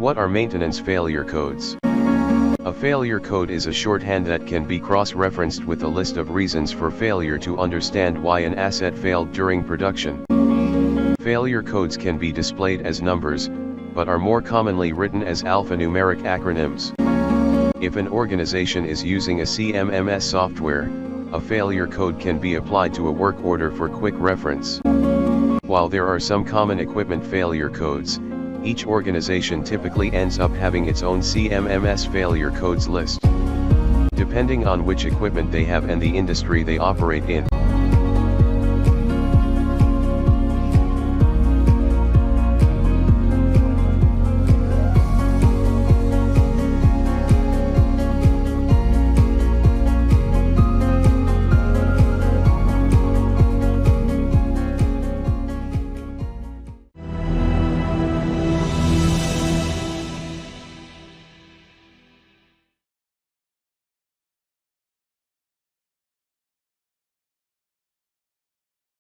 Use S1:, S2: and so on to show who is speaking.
S1: What are maintenance failure codes? A failure code is a shorthand that can be cross-referenced with a list of reasons for failure to understand why an asset failed during production. Failure codes can be displayed as numbers, but are more commonly written as alphanumeric acronyms. If an organization is using a CMMS software, a failure code can be applied to a work order for quick reference. While there are some common equipment failure codes, each organization typically ends up having its own CMMS failure codes list, depending on which equipment they have and the industry they operate in.